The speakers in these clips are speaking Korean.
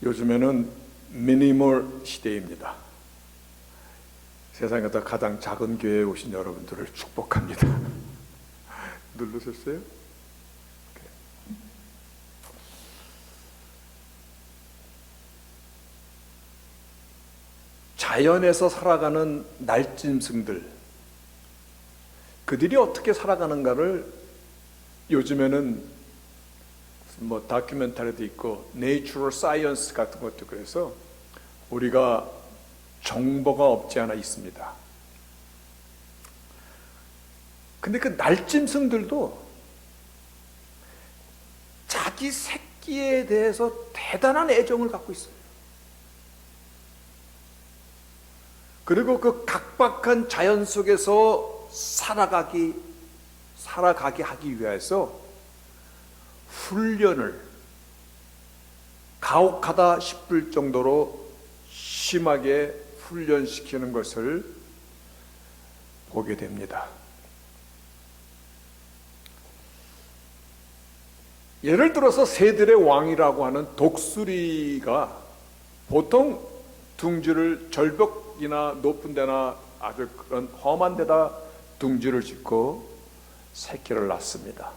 요즘에는 미니멀 시대입니다. 세상에서 가장 작은 교회에 오신 여러분들을 축복합니다. 누르셨어요? 자연에서 살아가는 날짐승들, 그들이 어떻게 살아가는가를 요즘에는 뭐 다큐멘터리도 있고 내추럴 사이언스 같은 것도 그래서 우리가 정보가 없지 않아 있습니다. 근데 그 날짐승들도 자기 새끼에 대해서 대단한 애정을 갖고 있어요. 그리고 그 각박한 자연 속에서 살아가게 하기 위해서 훈련을 가혹하다 싶을 정도로 심하게 훈련시키는 것을 보게 됩니다. 예를 들어서 새들의 왕이라고 하는 독수리가 보통 둥지를 절벽이나 높은 데나 아주 그런 험한 데다 둥지를 짓고 새끼를 낳습니다.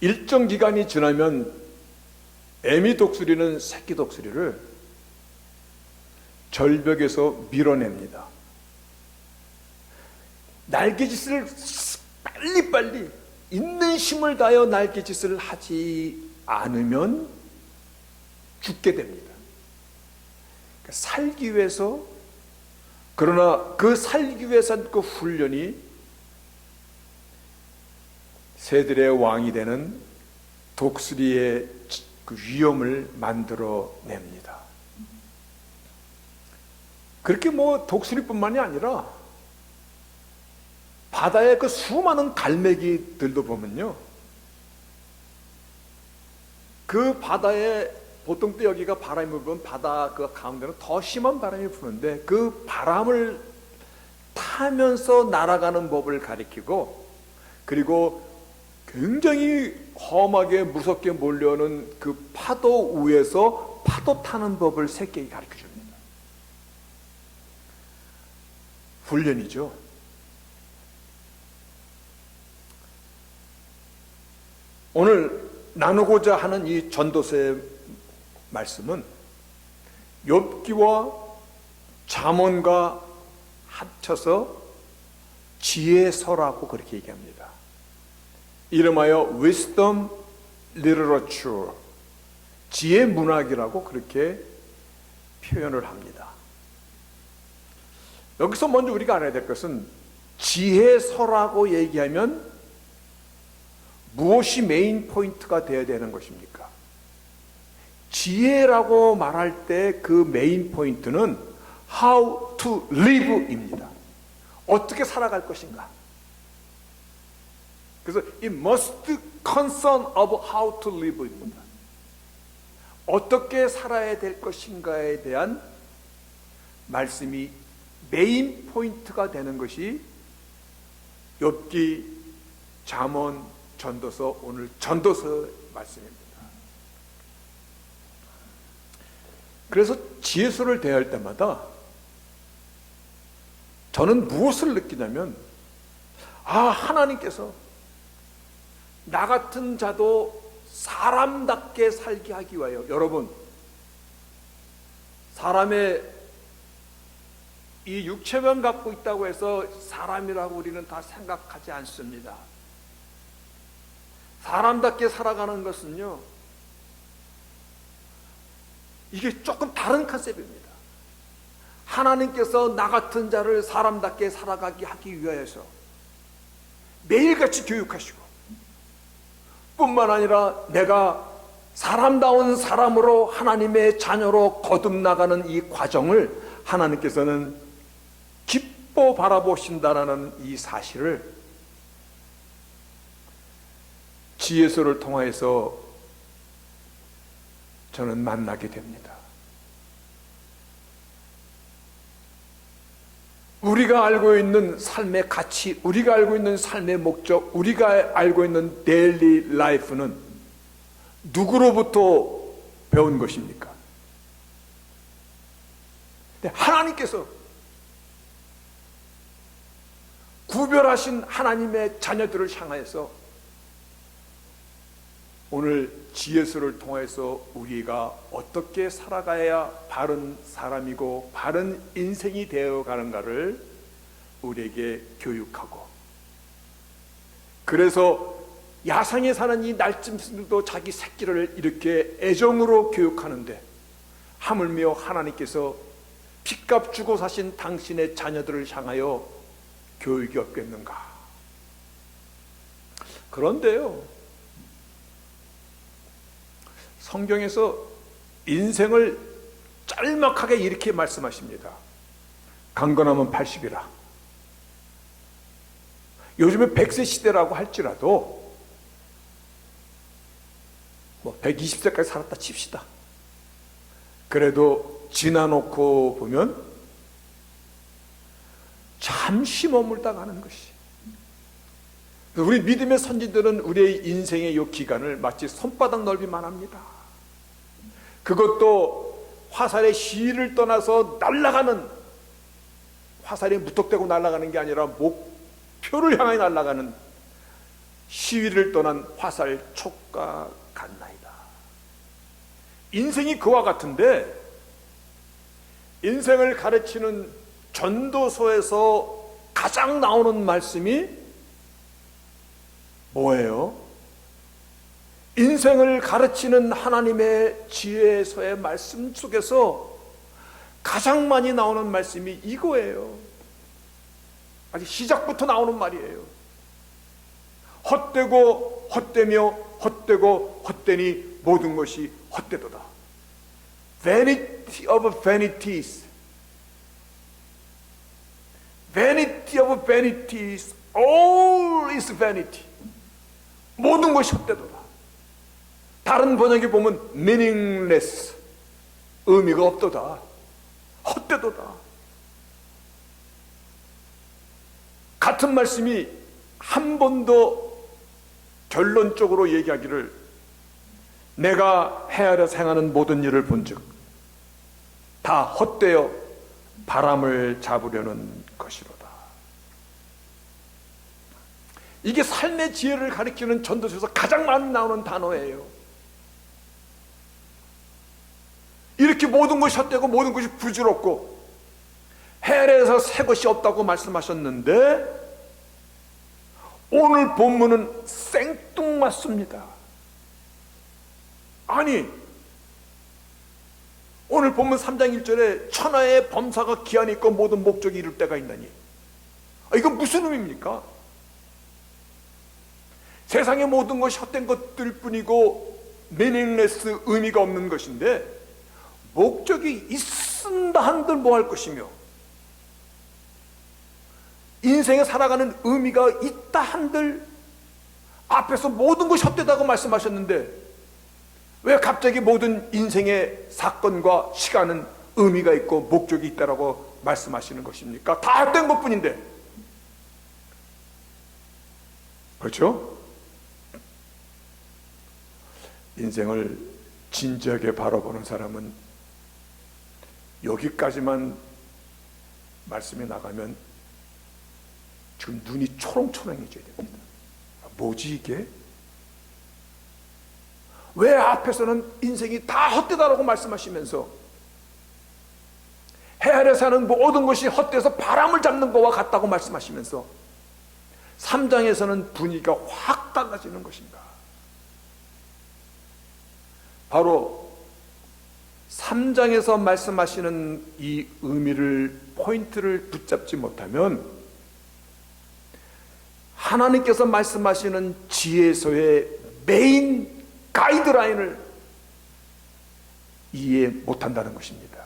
일정 기간이 지나면 애미 독수리는 새끼 독수리를 절벽에서 밀어냅니다. 날개짓을 빨리빨리 있는 힘을 다하여 날개짓을 하지 않으면 죽게 됩니다. 그러니까 살기 위해서, 그러나 그 살기 위해서 그 훈련이 새들의 왕이 되는 독수리의 그 위험을 만들어냅니다. 그렇게 뭐 독수리뿐만이 아니라 바다의 그 수많은 갈매기들도 보면요, 그 바다에 보통 때 여기가 바람이 불면 바다 그 가운데는 더 심한 바람이 부는데 그 바람을 타면서 날아가는 법을 가리키고, 그리고 굉장히 험하게 무섭게 몰려오는 그 파도 위에서 파도 타는 법을 새끼에게 가르쳐 줍니다. 훈련이죠. 오늘 나누고자 하는 이 전도서의 말씀은 욥기와 잠언과 합쳐서 지혜서라고 그렇게 얘기합니다. 이름하여 Wisdom Literature, 지혜 문학이라고 그렇게 표현을 합니다. 여기서 먼저 우리가 알아야 될 것은 지혜서라고 얘기하면 무엇이 메인 포인트가 되어야 되는 것입니까? 지혜라고 말할 때 그 메인 포인트는 How to live입니다. 어떻게 살아갈 것인가? 그래서 it must concern of how to live입니다. 어떻게 살아야 될 것인가에 대한 말씀이 메인 포인트가 되는 것이 욥기, 잠언, 전도서, 오늘 전도서의 말씀입니다. 그래서 지혜서를 대할 때마다 저는 무엇을 느끼냐면, 하나님께서 나 같은 자도 사람답게 살게 하기 위하여, 여러분, 사람의 이 육체만 갖고 있다고 해서 사람이라고 우리는 다 생각하지 않습니다. 사람답게 살아가는 것은요, 이게 조금 다른 컨셉입니다. 하나님께서 나 같은 자를 사람답게 살아가게 하기 위하여서 매일같이 교육하시고, 뿐만 아니라 내가 사람다운 사람으로 하나님의 자녀로 거듭나가는 이 과정을 하나님께서는 기뻐 바라보신다라는 이 사실을 지혜서를 통하여서 저는 만나게 됩니다. 우리가 알고 있는 삶의 가치, 우리가 알고 있는 삶의 목적, 우리가 알고 있는 데일리 라이프는 누구로부터 배운 것입니까? 근데 하나님께서 구별하신 하나님의 자녀들을 향하여서 오늘 지혜서를 통해서 우리가 어떻게 살아가야 바른 사람이고 바른 인생이 되어가는가를 우리에게 교육하고, 그래서 야상에 사는 이 날짐승들도 자기 새끼를 이렇게 애정으로 교육하는데 하물며 하나님께서 핏값 주고 사신 당신의 자녀들을 향하여 교육이 없겠는가? 그런데요, 성경에서 인생을 짤막하게 이렇게 말씀하십니다. 강건하면 80이라. 요즘에 100세 시대라고 할지라도 뭐 120세까지 살았다 칩시다. 그래도 지나놓고 보면 잠시 머물다 가는 것이, 우리 믿음의 선지들은 우리의 인생의 이 기간을 마치 손바닥 넓이만 합니다. 그것도 화살의 시위를 떠나서 날아가는, 화살이 무턱대고 날아가는 게 아니라 목표를 향해 날아가는 시위를 떠난 화살 촉과 같나이다. 인생이 그와 같은데, 인생을 가르치는 전도서에서 가장 나오는 말씀이 뭐예요? 인생을 가르치는 하나님의 지혜서의 말씀 속에서 가장 많이 나오는 말씀이 이거예요. 아직 시작부터 나오는 말이에요. 헛되고 헛되며 헛되고 헛되니 모든 것이 헛되도다. Vanity of vanities. Vanity of vanities. All is vanity. 모든 것이 헛되도다. 다른 번역에 보면 meaningless. 의미가 없도다. 헛되도다. 같은 말씀이 한 번 더 결론적으로 얘기하기를, 내가 헤아려서 행하는 모든 일을 본즉 다 헛되어 바람을 잡으려는 것이로다. 이게 삶의 지혜를 가리키는 전도서에서 가장 많이 나오는 단어예요. 이렇게 모든 것이 헛되고 모든 것이 부질없고 헤아려서 새 것이 없다고 말씀하셨는데, 오늘 본문은 생뚱맞습니다. 아니, 오늘 본문 3장 1절에 천하의 범사가 기한이 있고 모든 목적이 이룰 때가 있나니, 이건 무슨 의미입니까? 세상의 모든 것이 헛된 것들 뿐이고 meaningless, 의미가 없는 것인데, 목적이 있은다 한들 뭐 할 것이며, 인생에 살아가는 의미가 있다 한들 앞에서 모든 것이 헛되다고 말씀하셨는데, 왜 갑자기 모든 인생의 사건과 시간은 의미가 있고 목적이 있다라고 말씀하시는 것입니까? 다 헛된 것뿐인데. 그렇죠? 인생을 진지하게 바라보는 사람은 여기까지만 말씀이 나가면 지금 눈이 초롱초롱해져야 됩니다. 뭐지 이게? 왜 앞에서는 인생이 다 헛되다라고 말씀하시면서 헤아려 사는 모든 것이 헛되어서 바람을 잡는 것과 같다고 말씀하시면서 3장에서는 분위기가 확 달라지는 것입니다. 바로 3장에서 말씀하시는 이 의미를, 포인트를 붙잡지 못하면 하나님께서 말씀하시는 지혜서의 메인 가이드라인을 이해 못한다는 것입니다.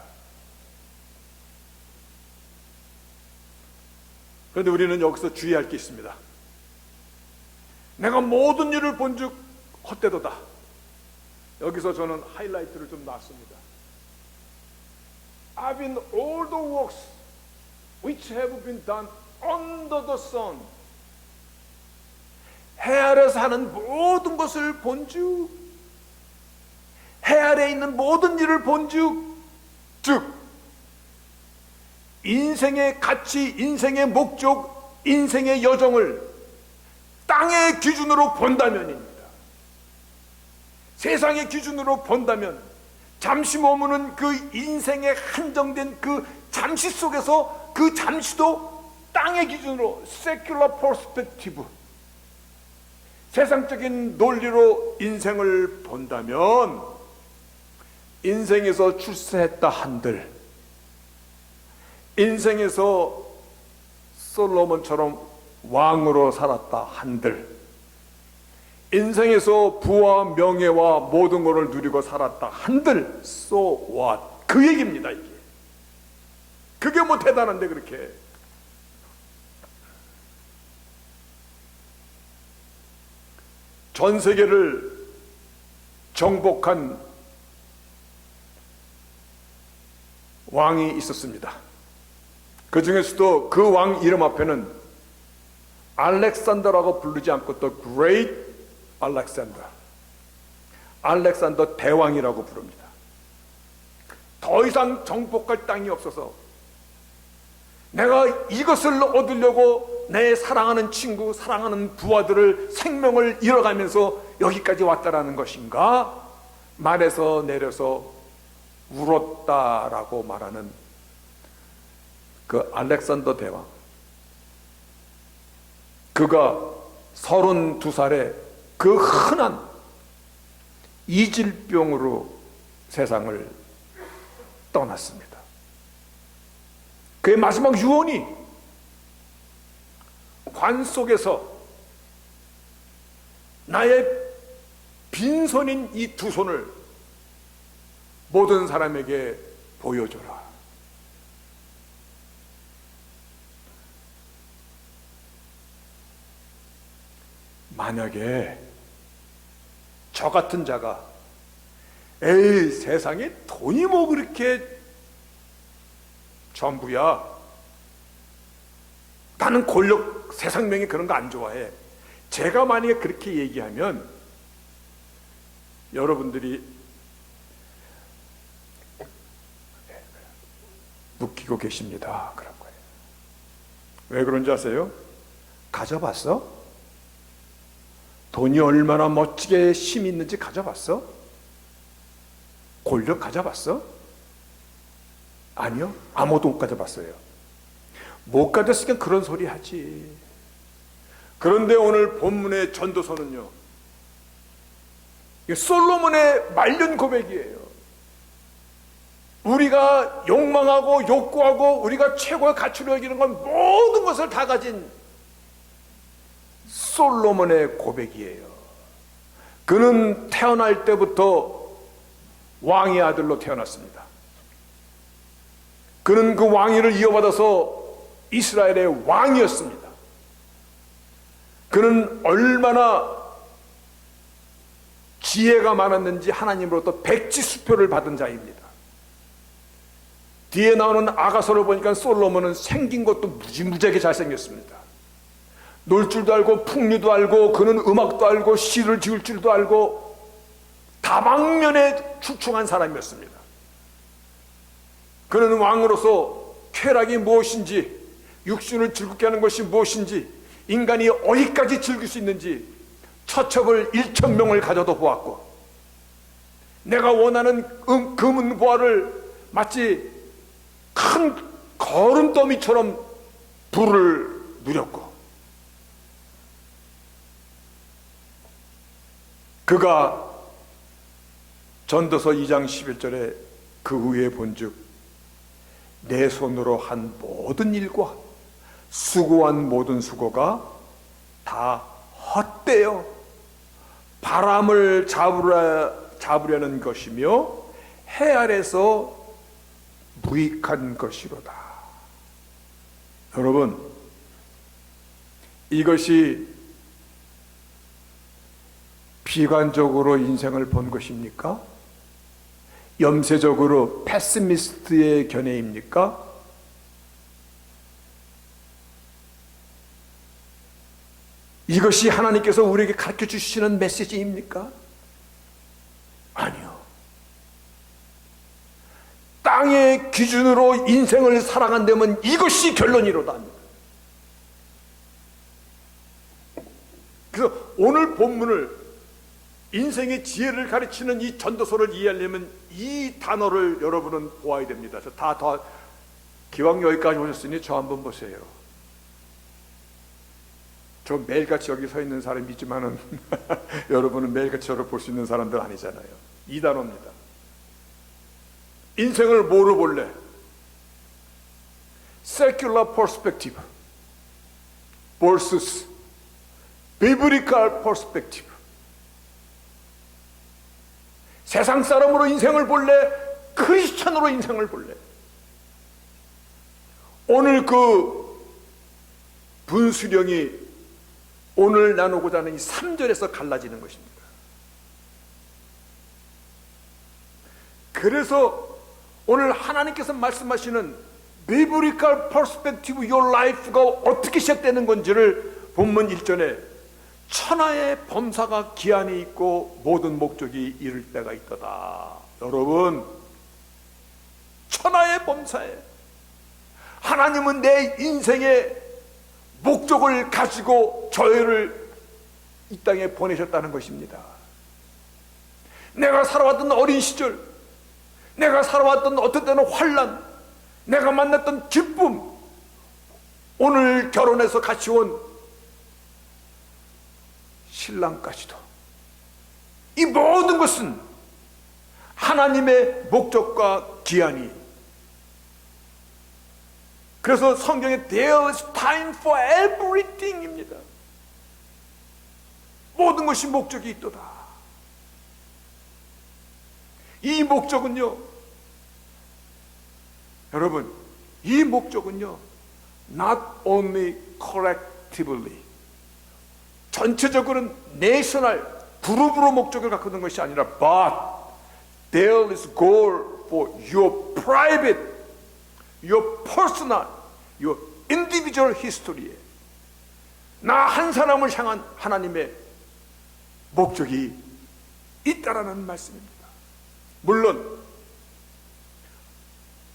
그런데 우리는 여기서 주의할 게 있습니다. 내가 모든 일을 본즉 헛되도다. 여기서 저는 하이라이트를 좀 놨습니다. I've been all the works which have been done under the sun. 해 아래서 하는 모든 것을 본즉, 해 아래에 있는 모든 일을 본즉, 즉 인생의 가치, 인생의 목적, 인생의 여정을 땅의 기준으로 본다면입니다. 세상의 기준으로 본다면 잠시 머무는 그 인생의 한정된 그 잠시 속에서 그 잠시도 땅의 기준으로 secular perspective, 세상적인 논리로 인생을 본다면 인생에서 출세했다 한들, 인생에서 솔로몬처럼 왕으로 살았다 한들, 인생에서 부와 명예와 모든 것을 누리고 살았다 한들 so what? 그 얘기입니다. 이게 그게 뭐 대단한데 그렇게. 전 세계를 정복한 왕이 있었습니다. 그 중에서도 그 왕 이름 앞에는 알렉산더라고 부르지 않고 또 Great Alexander, 알렉산더 대왕이라고 부릅니다. 더 이상 정복할 땅이 없어서 내가 이것을 얻으려고 내 사랑하는 친구, 사랑하는 부하들을 생명을 잃어가면서 여기까지 왔다라는 것인가? 말에서 내려서 울었다라고 말하는 그 알렉산더 대왕, 그가 32살에 그 흔한 이질병으로 세상을 떠났습니다. 그의 마지막 유언이 관 속에서 나의 빈손인 이 두 손을 모든 사람에게 보여줘라. 만약에 저 같은 자가 에이 세상에 돈이 뭐 그렇게 전부야, 나는 권력 세상명이 그런 거 안 좋아해, 제가 만약에 그렇게 얘기하면 여러분들이 웃기고 계십니다. 그런 거예요. 왜 그런지 아세요? 가져봤어? 돈이 얼마나 멋지게 힘이 있는지 가져봤어? 권력 가져봤어? 아니요, 아무도 못 가져봤어요. 못 가졌으니까 그런 소리 하지. 그런데 오늘 본문의 전도서는요, 솔로몬의 말년 고백이에요. 우리가 욕망하고 욕구하고 우리가 최고의 가치로 여기는 건 모든 것을 다 가진 솔로몬의 고백이에요. 그는 태어날 때부터 왕의 아들로 태어났습니다. 그는 그 왕위를 이어받아서 이스라엘의 왕이었습니다. 그는 얼마나 지혜가 많았는지 하나님으로부터 백지수표를 받은 자입니다. 뒤에 나오는 아가서를 보니까 솔로몬은 생긴 것도 무지무지하게 잘생겼습니다. 놀 줄도 알고 풍류도 알고, 그는 음악도 알고 시를 지을 줄도 알고 다방면에 출중한 사람이었습니다. 그는 왕으로서 쾌락이 무엇인지, 육신을 즐겁게 하는 것이 무엇인지, 인간이 어디까지 즐길 수 있는지 처첩을 1,000명을 가져도 보았고, 내가 원하는 금은보화를 마치 큰 거름더미처럼 부를 누렸고, 그가 전도서 2장 11절에 그 후에 본즉 내 손으로 한 모든 일과 수고한 모든 수고가 다 헛되어 바람을 잡으려는 것이며 해 아래서 무익한 것이로다. 여러분, 이것이 비관적으로 인생을 본 것입니까? 염세적으로 패시미스트의 견해입니까? 이것이 하나님께서 우리에게 가르쳐 주시는 메시지입니까? 아니요. 땅의 기준으로 인생을 살아간다면 이것이 결론이로다 합니다. 그래서 오늘 본문을 인생의 지혜를 가르치는 이 전도서를 이해하려면 이 단어를 여러분은 보아야 됩니다. 다 기왕 여기까지 오셨으니 저 한번 보세요. 저 매일같이 여기 서 있는 사람이지만은 여러분은 매일같이 저를 볼 수 있는 사람들 아니잖아요. 이 단어입니다. 인생을 뭐로 볼래? Secular perspective versus biblical perspective. 세상 사람으로 인생을 볼래? 크리스천으로 인생을 볼래? 오늘 그 분수령이 오늘 나누고자 하는 이 3절에서 갈라지는 것입니다. 그래서 오늘 하나님께서 말씀하시는 biblical perspective your life가 어떻게 시작되는 건지를 본문 1절에 천하의 범사가 기한이 있고 모든 목적이 이를 때가 있도다. 여러분, 천하의 범사에 하나님은 내 인생의 목적을 가지고 저희를 이 땅에 보내셨다는 것입니다. 내가 살아왔던 어린 시절, 내가 살아왔던 어떤 때는 환난, 내가 만났던 기쁨, 오늘 결혼해서 같이 온 신랑까지도, 이 모든 것은 하나님의 목적과 기한이, 그래서 성경에 There is time for everything입니다. 모든 것이 목적이 있도다. 이 목적은요, 여러분, 이 목적은요 not only collectively, 전체적으로는 내셔널 그룹으로 목적을 갖고 있는 것이 아니라 but there is goal for your private, your personal, your individual history에 나 한 사람을 향한 하나님의 목적이 있다라는 말씀입니다. 물론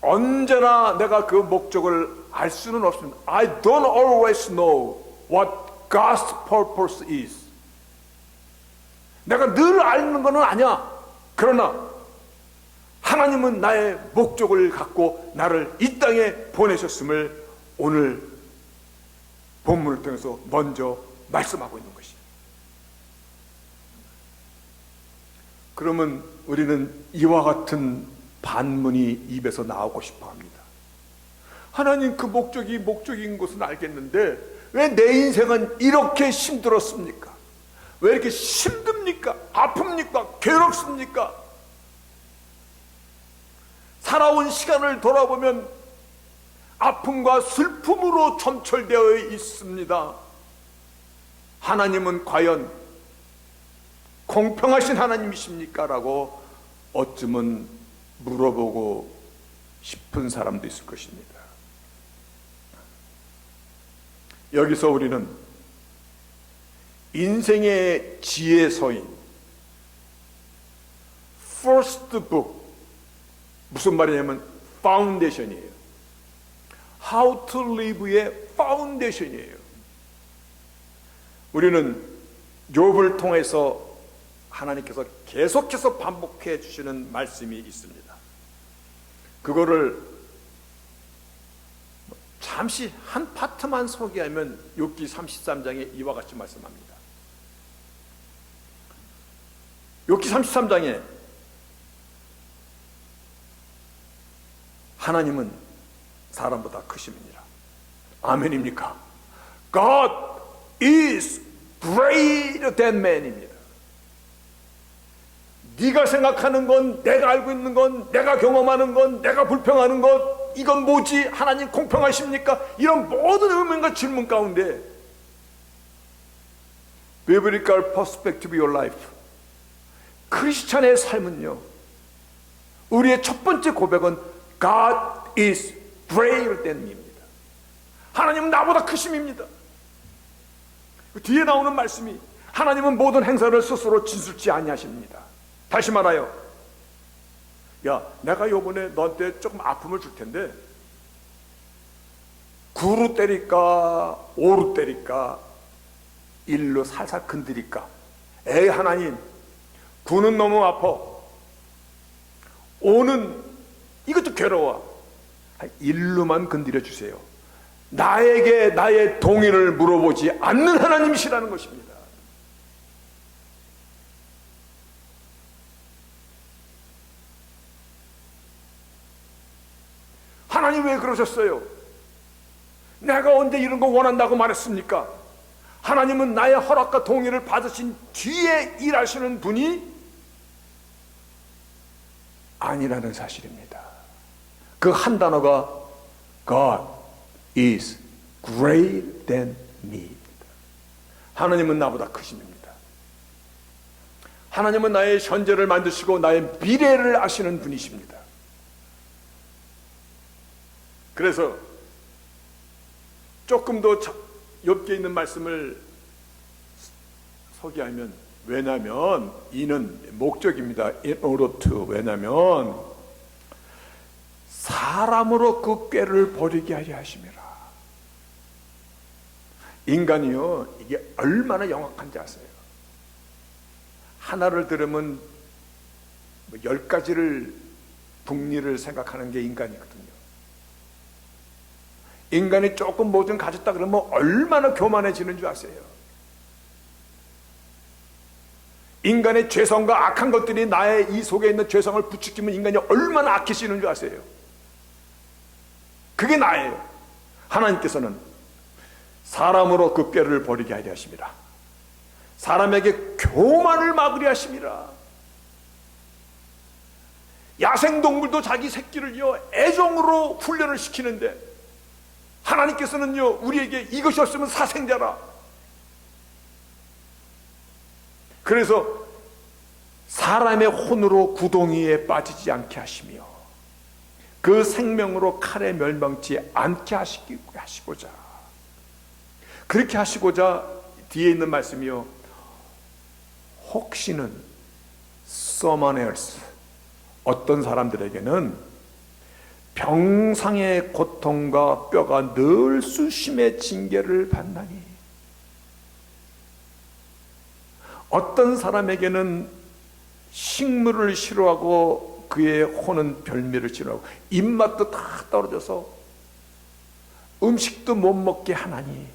언제나 내가 그 목적을 알 수는 없습니다. I don't always know what God's purpose is. 내가 늘 아는 건 아니야. 그러나 하나님은 나의 목적을 갖고 나를 이 땅에 보내셨음을 오늘 본문을 통해서 먼저 말씀하고 있는 것이에요. 그러면 우리는 이와 같은 반문이 입에서 나오고 싶어 합니다. 하나님, 그 목적이 목적인 것은 알겠는데 왜 내 인생은 이렇게 힘들었습니까? 왜 이렇게 힘듭니까? 아픕니까? 괴롭습니까? 살아온 시간을 돌아보면 아픔과 슬픔으로 점철되어 있습니다. 하나님은 과연 공평하신 하나님이십니까? 라고 어쩌면 물어보고 싶은 사람도 있을 것입니다. 여기서 우리는 인생의 지혜서인 First Book, 무슨 말이냐면 파운데이션이에요. How to Live의 파운데이션이에요. 우리는 욥을 통해서 하나님께서 계속해서 반복해 주시는 말씀이 있습니다. 그거를 잠시 한 파트만 소개하면 욥기 33장에 이와 같이 말씀합니다. 욥기 33장에 하나님은 사람보다 크심이니라. 아멘입니까? God is greater than man입니다. 네가 생각하는 건, 내가 알고 있는 건, 내가 경험하는 건, 내가 불평하는 것, 이건 뭐지? 하나님 공평하십니까? 이런 모든 의문과 질문 가운데 Biblical perspective of your life, 크리스찬의 삶은요, 우리의 첫 번째 고백은 God is greater than me입니다. 하나님은 나보다 크심입니다. 뒤에 나오는 말씀이 하나님은 모든 행사를 스스로 진술치 아니하십니다. 다시 말하여 야, 내가 요번에 너한테 조금 아픔을 줄 텐데 9루 때릴까 5루 때릴까 1루 살살 건드릴까? 에이 하나님, 9는 너무 아파, 5는 이것도 괴로워, 1루만 건드려 주세요. 나에게 나의 동의를 물어보지 않는 하나님이시라는 것입니다. 하나님 왜 그러셨어요? 내가 언제 이런 거 원한다고 말했습니까? 하나님은 나의 허락과 동의를 받으신 뒤에 일하시는 분이 아니라는 사실입니다. 그 한 단어가 God is greater than me. 하나님은 나보다 크십니다. 하나님은 나의 현재를 만드시고 나의 미래를 아시는 분이십니다. 그래서 조금 더 옅게 있는 말씀을 소개하면, 왜냐하면 이는 목적입니다. in order to, 왜냐하면 사람으로 그 꾀를 버리게 하려 하심이라. 인간이요, 이게 얼마나 영악한지 아세요? 하나를 들으면 10가지를 북리를 생각하는 게 인간이거든요. 인간이 조금 뭐 좀 가졌다 그러면 얼마나 교만해지는 줄 아세요? 인간의 죄성과 악한 것들이 나의 이 속에 있는 죄성을 부추기면 인간이 얼마나 악해지는 줄 아세요? 그게 나예요. 하나님께서는 사람으로 그 꾀를 버리게 하려 하심이라. 사람에게 교만을 막으려 하심이라. 야생동물도 자기 새끼를요 애종으로 훈련을 시키는데 하나님께서는요 우리에게 이것이 없으면 사생자라. 그래서 사람의 혼으로 구덩이에 빠지지 않게 하시며 그 생명으로 칼에 멸망치 않게 하시고자, 그렇게 하시고자 뒤에 있는 말씀이요, 혹시는 someone else, 어떤 사람들에게는 병상의 고통과 뼈가 늘 수심의 징계를 받나니, 어떤 사람에게는 식물을 싫어하고 그의 혼은 별미를 싫어하고 입맛도 다 떨어져서 음식도 못 먹게 하나니,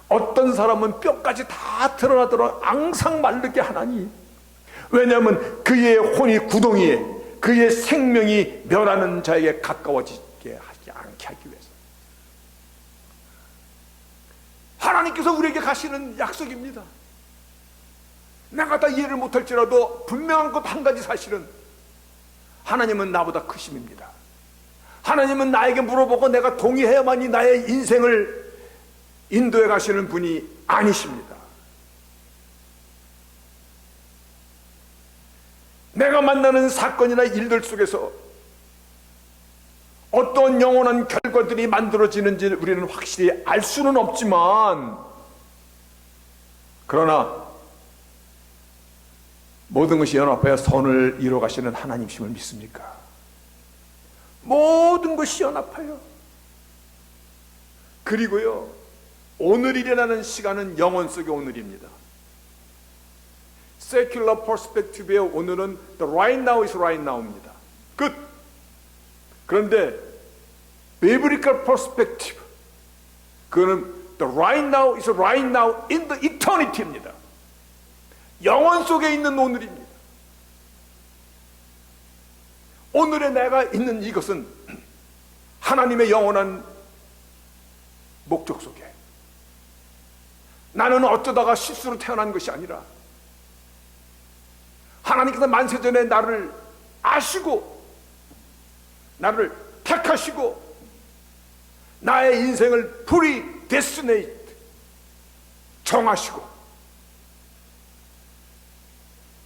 어떤 사람은 뼈까지 다 드러나도록 앙상 마르게 하나니, 왜냐하면 그의 혼이 구덩이에 그의 생명이 멸하는 자에게 가까워지게 하지 않게 하기 위해서. 하나님께서 우리에게 가시는 약속입니다. 내가 다 이해를 못할지라도 분명한 것 한 가지 사실은, 하나님은 나보다 크심입니다. 하나님은 나에게 물어보고 내가 동의해야만이 나의 인생을 인도해 가시는 분이 아니십니다. 내가 만나는 사건이나 일들 속에서 어떤 영원한 결과들이 만들어지는지 우리는 확실히 알 수는 없지만, 그러나 모든 것이 연합하여 선을 이루어 가시는 하나님심을 믿습니까? 모든 것이 연합하여. 그리고요, 오늘이라는 시간은 영혼 속의 오늘입니다. Secular perspective의 오늘은 the right now is right now입니다. 끝. 그런데 biblical perspective, 그거는 the right now is right now in the eternity입니다. 영원 속에 있는 오늘입니다. 오늘의 내가 있는 이것은 하나님의 영원한 목적 속에, 나는 어쩌다가 실수로 태어난 것이 아니라 하나님께서 만세전에 나를 아시고 나를 택하시고 나의 인생을 predestinate, 정하시고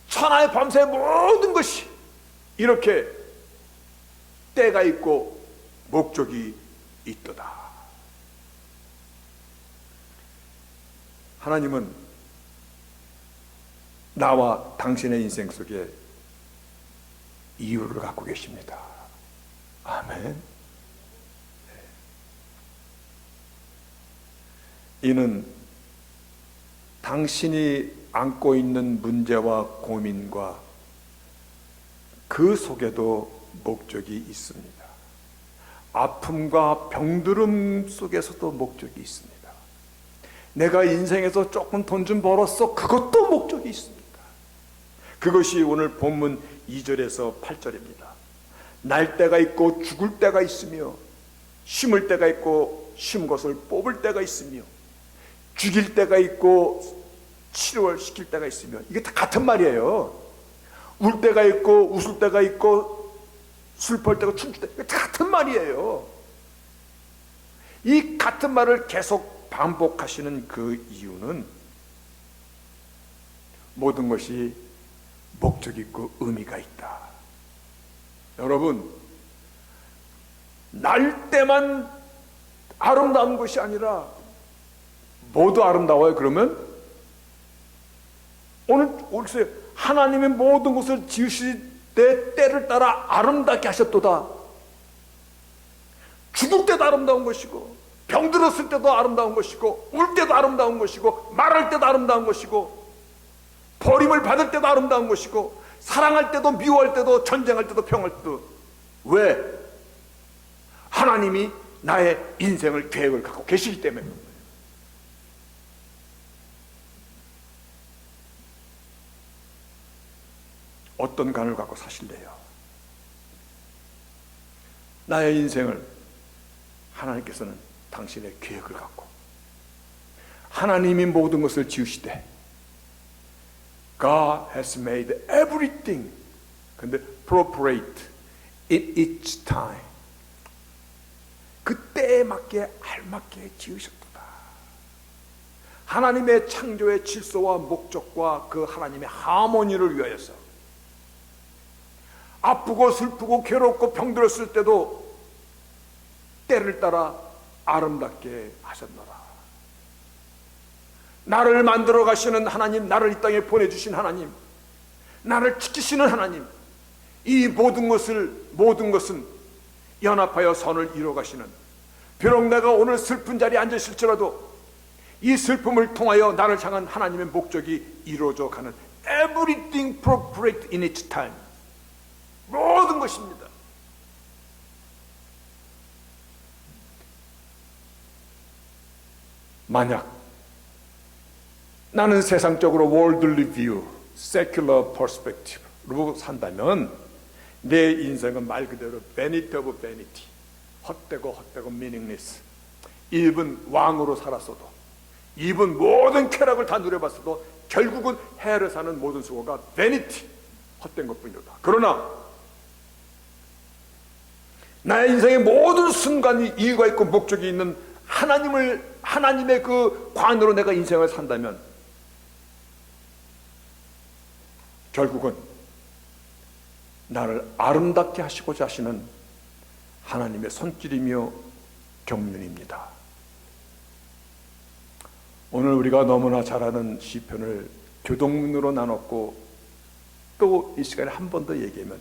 천하의 밤새 모든 것이 이렇게 때가 있고 목적이 있도다. 하나님은 나와 당신의 인생 속에 이유를 갖고 계십니다. 아멘. 이는 당신이 안고 있는 문제와 고민과 그 속에도 목적이 있습니다. 아픔과 병들음 속에서도 목적이 있습니다. 내가 인생에서 조금 돈 좀 벌었어, 그것도 목적이 있습니다. 그것이 오늘 본문 2절에서 8절입니다. 날 때가 있고 죽을 때가 있으며, 심을 때가 있고 심은 것을 뽑을 때가 있으며, 죽일 때가 있고 치료시킬 때가 있으며, 이게 다 같은 말이에요. 울 때가 있고 웃을 때가 있고 슬퍼할 때가 춤출 때, 이게 다 같은 말이에요. 이 같은 말을 계속 반복하시는 그 이유는 모든 것이 목적이 있고 의미가 있다. 여러분, 날 때만 아름다운 것이 아니라 모두 아름다워요. 그러면 오늘 글쎄, 하나님의 모든 것을 지으실 때 때를 따라 아름답게 하셨도다. 죽을 때도 아름다운 것이고, 병들었을 때도 아름다운 것이고, 울 때도 아름다운 것이고, 말할 때도 아름다운 것이고, 버림을 받을 때도 아름다운 것이고, 사랑할 때도 미워할 때도 전쟁할 때도 평할 때도. 왜? 하나님이 나의 인생을 계획을 갖고 계시기 때문에. 어떤 간을 갖고 사실래요? 나의 인생을 하나님께서는 당신의 계획을 갖고, 하나님이 모든 것을 지으시되 God has made everything, 근데 appropriate in each time, 그때에 맞게 알맞게 지으셨도다. 하나님의 창조의 질서와 목적과 그 하나님의 하모니를 위하여서 아프고 슬프고 괴롭고 병들었을 때도 때를 따라 아름답게 하셨노라. 나를 만들어 가시는 하나님, 나를 이 땅에 보내주신 하나님, 나를 지키시는 하나님, 이 모든 것은 연합하여 선을 이루어 가시는, 비록 내가 오늘 슬픈 자리에 앉아 있을지라도 이 슬픔을 통하여 나를 향한 하나님의 목적이 이루어져 가는, everything appropriate in its time, 모든 것입니다. 만약 나는 세상적으로 worldly view, secular perspective로 산다면 내 인생은 말 그대로 vanity of vanity, 헛되고 meaningless. 일은 왕으로 살았어도, 입은 모든 쾌락을 다 누려봤어도 결국은 해를 사는 모든 수고가 vanity, 헛된 것뿐이다. 그러나 나의 인생의 모든 순간이 이유가 있고 목적이 있는 하나님의 그 관으로 내가 인생을 산다면 결국은 나를 아름답게 하시고자 하시는 하나님의 손길이며 경륜입니다. 오늘 우리가 너무나 잘 아는 시편을 교동문으로 나눴고, 또 이 시간에 한 번 더 얘기하면,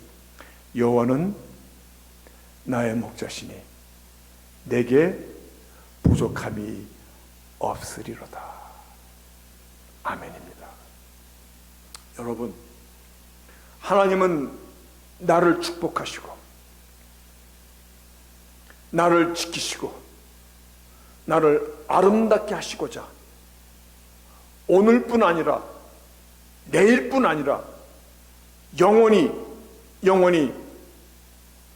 여호와는 나의 목자시니 내게 부족함이 없으리로다. 아멘입니다. 여러분, 하나님은 나를 축복하시고 나를 지키시고 나를 아름답게 하시고자 오늘뿐 아니라 내일뿐 아니라 영원히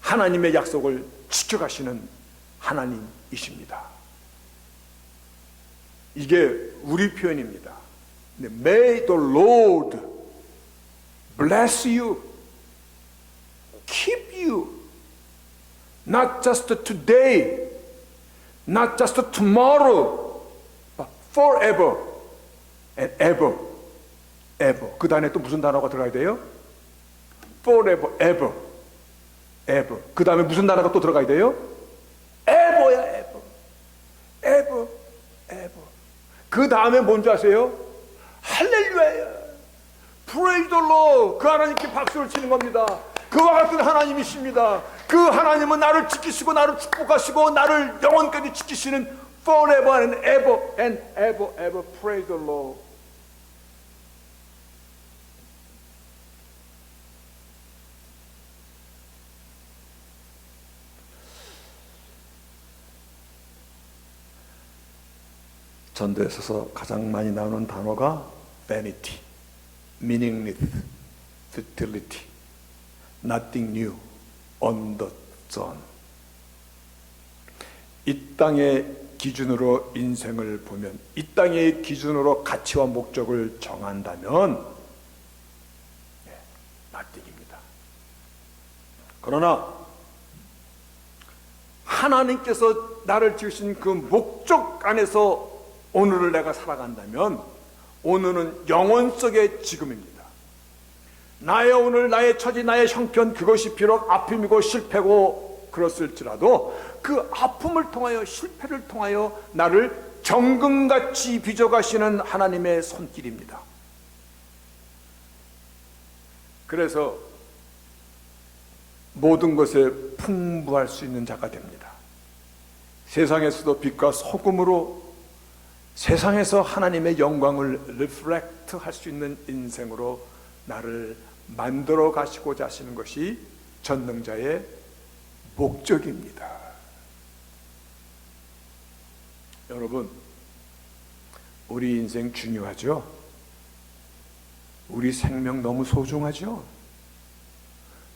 하나님의 약속을 지켜가시는 하나님이십니다. 이게 우리 표현입니다. May the Lord bless you, keep you, not just today, not just tomorrow, but forever and ever, ever. 그 다음에 또 무슨 단어가 들어가야 돼요? Forever, ever, ever. 그 다음에 무슨 단어가 또 들어가야 돼요? Ever야, ever, ever, ever. 그 다음에 뭔지 아세요? 할렐루야예요. Praise the Lord. 그 하나님께 박수를 치는 겁니다. 그와 같은 하나님이십니다. 그 하나님은 나를 지키시고 나를 축복하시고 나를 영원까지 지키시는 forever and ever and ever ever. Praise the Lord. 전도에 있어서 가장 많이 나오는 단어가 vanity, meaningless, futility, nothing new under sun. 이 땅의 기준으로 인생을 보면, 이 땅의 기준으로 가치와 목적을 정한다면 nothing입니다. 그러나 하나님께서 나를 지으신 그 목적 안에서 오늘을 내가 살아간다면 오늘은 영혼 속의 지금입니다. 나의 오늘, 나의 처지, 나의 형편, 그것이 비록 아픔이고 실패고 그렇을지라도 그 아픔을 통하여, 실패를 통하여 나를 정금같이 빚어가시는 하나님의 손길입니다. 그래서 모든 것에 풍부할 수 있는 자가 됩니다. 세상에서도 빛과 소금으로 세상에서 하나님의 영광을 리플렉트 할 수 있는 인생으로 나를 만들어 가시고자 하시는 것이 전능자의 목적입니다. 여러분, 우리 인생 중요하죠? 우리 생명 너무 소중하죠?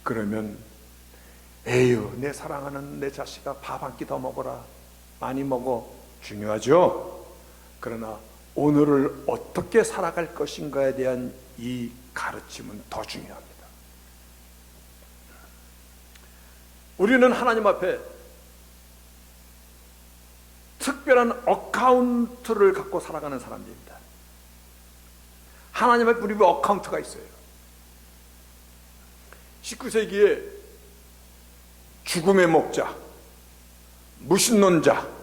그러면 에휴, 내 사랑하는 내 자식아 밥 한 끼 더 먹어라, 많이 먹어, 중요하죠? 그러나 오늘을 어떻게 살아갈 것인가에 대한 이 가르침은 더 중요합니다. 우리는 하나님 앞에 특별한 어카운트를 갖고 살아가는 사람들입니다. 하나님 앞에 우리 어카운트가 있어요. 19세기에 죽음의 목자, 무신론자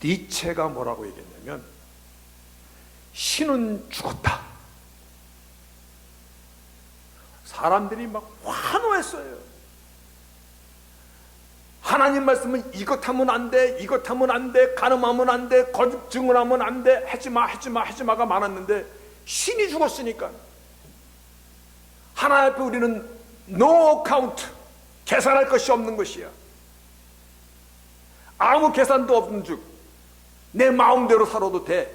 니체가 뭐라고 얘기했냐면, 신은 죽었다. 사람들이 막 환호했어요. 하나님 말씀은 이것 하면 안 돼, 이것 하면 안 돼, 간음하면 안 돼, 거짓 증언하면 안 돼, 하지마가 많았는데 신이 죽었으니까 하나님 앞에 우리는 no account, 계산할 것이 없는 것이야. 아무 계산도 없는 즉 내 마음대로 살아도 돼.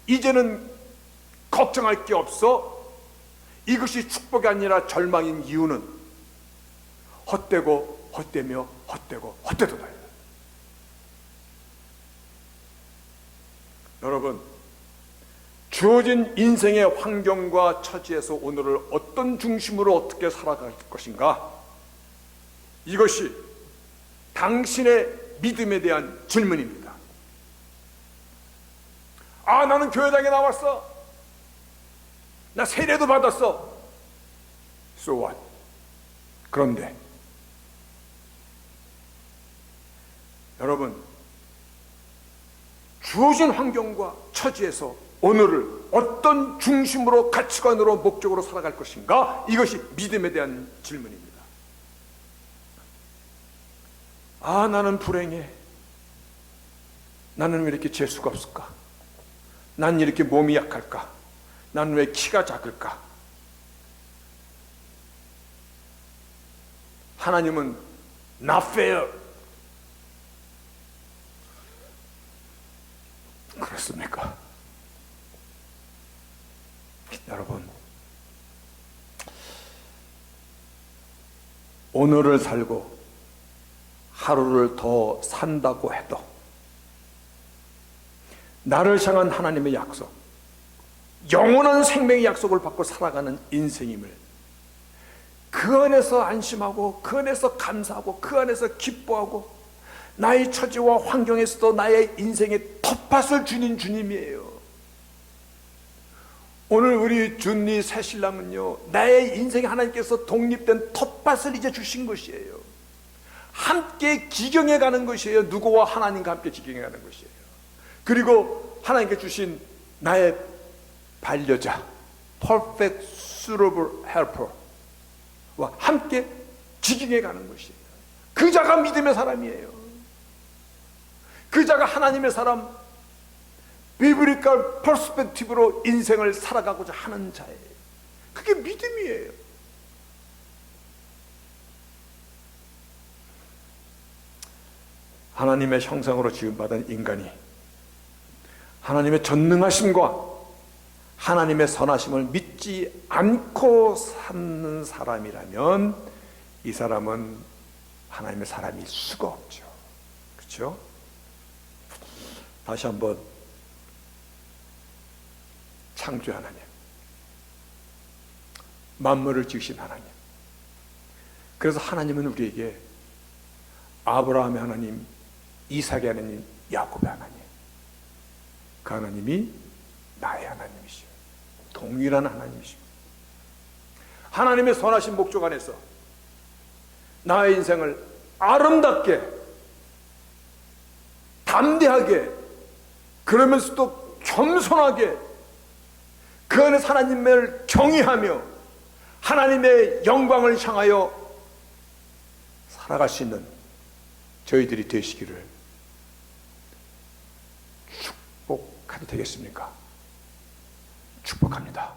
이제는 걱정할 게 없어. 이것이 축복이 아니라 절망인 이유는 헛되고 헛되며 헛되고 헛되도다. 여러분, 주어진 인생의 환경과 처지에서 오늘을 어떤 중심으로 어떻게 살아갈 것인가, 이것이 당신의 믿음에 대한 질문입니다. 아, 나는 교회당에 나왔어, 나 세례도 받았어. So what? 그런데 여러분, 주어진 환경과 처지에서 오늘을 어떤 중심으로, 가치관으로, 목적으로 살아갈 것인가, 이것이 믿음에 대한 질문입니다. 아, 나는 불행해. 나는 왜 이렇게 재수가 없을까? 난 이렇게 몸이 약할까? 난 왜 키가 작을까? 하나님은 not fair. 그렇습니까? 여러분, 오늘을 살고 하루를 더 산다고 해도 나를 향한 하나님의 약속, 영원한 생명의 약속을 받고 살아가는 인생임을, 그 안에서 안심하고, 그 안에서 감사하고, 그 안에서 기뻐하고, 나의 처지와 환경에서도 나의 인생의 텃밭을 주는 주님이에요. 오늘 우리 준리 새신랑은요, 나의 인생에 하나님께서 독립된 텃밭을 이제 주신 것이에요. 함께 기경해 가는 것이에요. 누구와? 하나님과 함께 기경해 가는 것이에요. 그리고 하나님께 주신 나의 반려자, 퍼펙트 suitable helper와 함께 지경에 가는 것이에요. 그 자가 믿음의 사람이에요. 그 자가 하나님의 사람, 비블리컬 퍼스펙티브로 인생을 살아가고자 하는 자예요. 그게 믿음이에요. 하나님의 형상으로 지음받은 인간이 하나님의 전능하심과 하나님의 선하심을 믿지 않고 사는 사람이라면 이 사람은 하나님의 사람일 수가 없죠. 그렇죠? 다시 한번 창조 하나님, 만물을 지으신 하나님, 그래서 하나님은 우리에게 아브라함의 하나님, 이삭의 하나님, 야곱의 하나님, 그 하나님이 나의 하나님이시오. 동일한 하나님이시오. 하나님의 선하신 목적 안에서 나의 인생을 아름답게, 담대하게, 그러면서도 겸손하게 그 안에서 하나님을 경외하며 하나님의 영광을 향하여 살아갈 수 있는 저희들이 되시기를 축복하도 되겠습니까? 축복합니다.